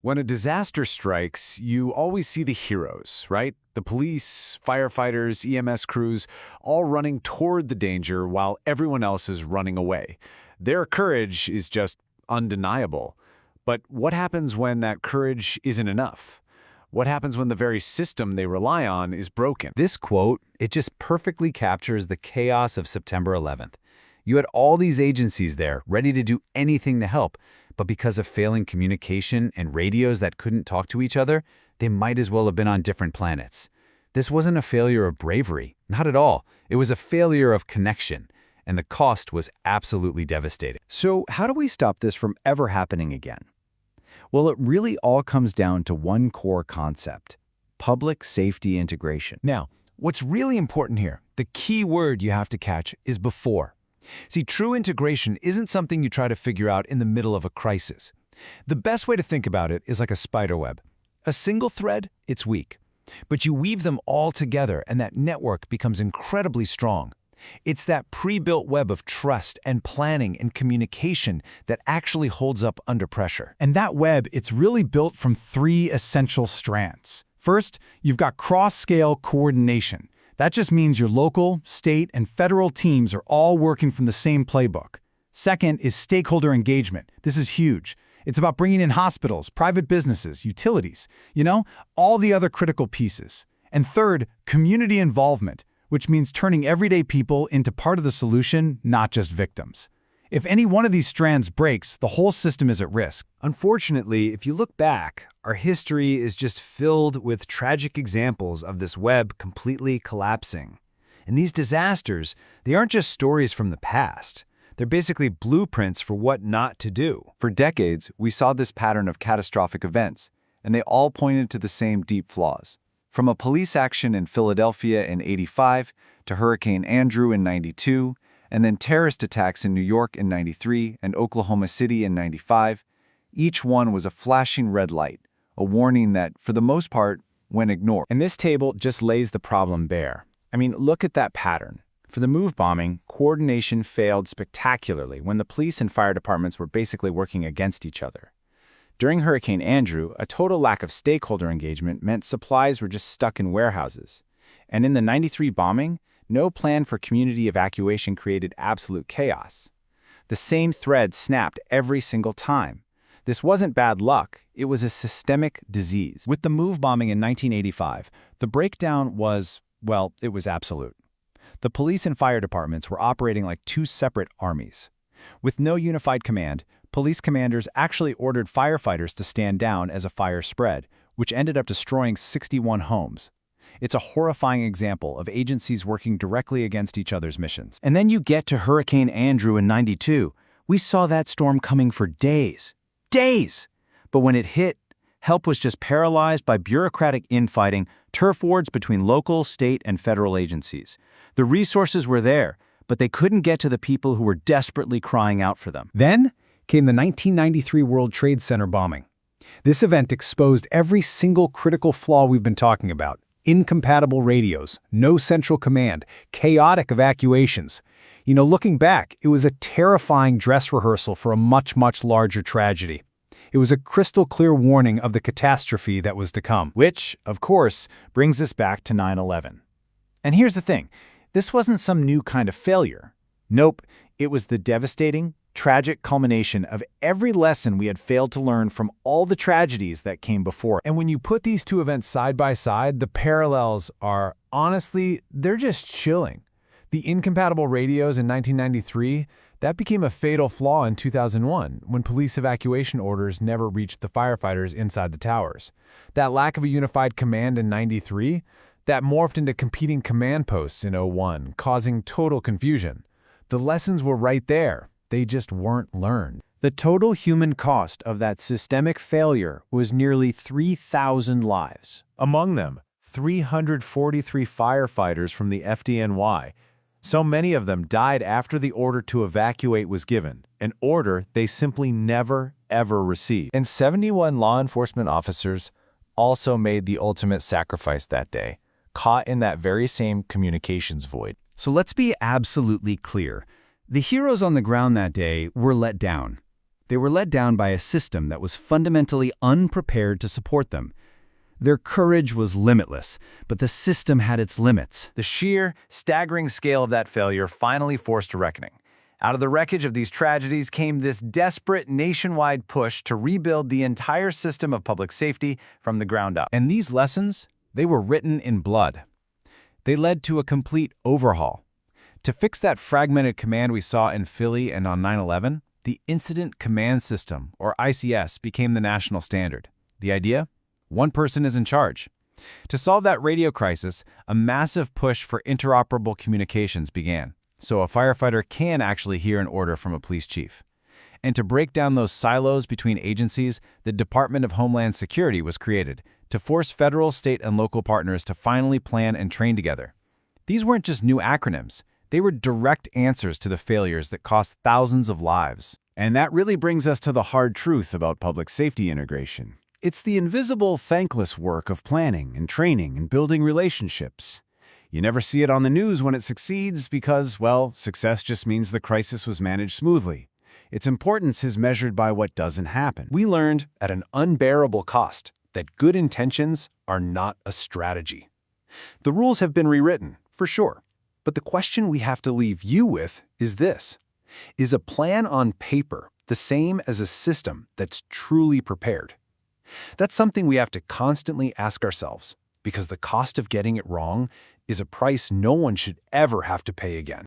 When a disaster strikes, you always see the heroes, right? The police, firefighters, EMS crews, all running toward the danger while everyone else is running away. Their courage is just undeniable. But what happens when that courage isn't enough? What happens when the very system they rely on is broken? This quote, it just perfectly captures the chaos of September 11th. You had all these agencies there, ready to do anything to help, but because of failing communication and radios that couldn't talk to each other, they might as well have been on different planets. This wasn't a failure of bravery, not at all. It was a failure of connection, and the cost was absolutely devastating. So how do we stop this from ever happening again? Well, it really all comes down to one core concept: public safety integration. Now, what's really important here, the key word you have to catch, is before. See, true integration isn't something you try to figure out in the middle of a crisis. The best way to think about it is like a spider web. A single thread, it's weak. But you weave them all together and that network becomes incredibly strong. It's that pre-built web of trust and planning and communication that actually holds up under pressure. And that web, it's really built from three essential strands. First, you've got cross-scale coordination. That just means your local, state, and federal teams are all working from the same playbook. Second is stakeholder engagement. This is huge. It's about bringing in hospitals, private businesses, utilities, all the other critical pieces. And third, community involvement, which means turning everyday people into part of the solution, not just victims. If any one of these strands breaks, the whole system is at risk. Unfortunately, if you look back, our history is just filled with tragic examples of this web completely collapsing. And these disasters, they aren't just stories from the past. They're basically blueprints for what not to do. For decades, we saw this pattern of catastrophic events, and they all pointed to the same deep flaws. From a police action in Philadelphia in '85 to Hurricane Andrew in '92, and then terrorist attacks in New York in '93 and Oklahoma City in '95, each one was a flashing red light, a warning that, for the most part, went ignored. And this table just lays the problem bare. I mean, look at that pattern. For the move bombing, coordination failed spectacularly when the police and fire departments were basically working against each other. During Hurricane Andrew, a total lack of stakeholder engagement meant supplies were just stuck in warehouses. And in the '93 bombing, no plan for community evacuation created absolute chaos. The same thread snapped every single time. This wasn't bad luck, it was a systemic disease. With the move bombing in 1985, the breakdown was, well, it was absolute. The police and fire departments were operating like two separate armies. With no unified command, police commanders actually ordered firefighters to stand down as a fire spread, which ended up destroying 61 homes. It's a horrifying example of agencies working directly against each other's missions. And then you get to Hurricane Andrew in '92. We saw that storm coming for days. Days! But when it hit, help was just paralyzed by bureaucratic infighting, turf wars between local, state, and federal agencies. The resources were there, but they couldn't get to the people who were desperately crying out for them. Then came the 1993 World Trade Center bombing. This event exposed every single critical flaw we've been talking about. Incompatible radios, no central command, chaotic evacuations. Looking back, it was a terrifying dress rehearsal for a much, much larger tragedy. It was a crystal clear warning of the catastrophe that was to come. Which, of course, brings us back to 9/11. And here's the thing, this wasn't some new kind of failure. Nope, it was the devastating, tragic culmination of every lesson we had failed to learn from all the tragedies that came before. And when you put these two events side by side, the parallels are, honestly, they're just chilling. The incompatible radios in 1993, that became a fatal flaw in 2001 when police evacuation orders never reached the firefighters inside the towers. That lack of a unified command in '93, that morphed into competing command posts in '01, causing total confusion. The lessons were right there. They just weren't learned. The total human cost of that systemic failure was nearly 3,000 lives. Among them, 343 firefighters from the FDNY. So many of them died after the order to evacuate was given, an order they simply never, ever received. And 71 law enforcement officers also made the ultimate sacrifice that day, caught in that very same communications void. So let's be absolutely clear. The heroes on the ground that day were let down. They were led down by a system that was fundamentally unprepared to support them. Their courage was limitless, but the system had its limits. The sheer, staggering scale of that failure finally forced a reckoning. Out of the wreckage of these tragedies came this desperate nationwide push to rebuild the entire system of public safety from the ground up. And these lessons, they were written in blood. They led to a complete overhaul. To fix that fragmented command we saw in Philly and on 9/11, the Incident Command System, or ICS, became the national standard. The idea? One person is in charge. To solve that radio crisis, a massive push for interoperable communications began, so a firefighter can actually hear an order from a police chief. And to break down those silos between agencies, the Department of Homeland Security was created to force federal, state, and local partners to finally plan and train together. These weren't just new acronyms. They were direct answers to the failures that cost thousands of lives. And that really brings us to the hard truth about public safety integration. It's the invisible, thankless work of planning and training and building relationships. You never see it on the news when it succeeds because, well, success just means the crisis was managed smoothly. Its importance is measured by what doesn't happen. We learned at an unbearable cost that good intentions are not a strategy. The rules have been rewritten, for sure. But the question we have to leave you with is this. Is a plan on paper the same as a system that's truly prepared? That's something we have to constantly ask ourselves, because the cost of getting it wrong is a price no one should ever have to pay again.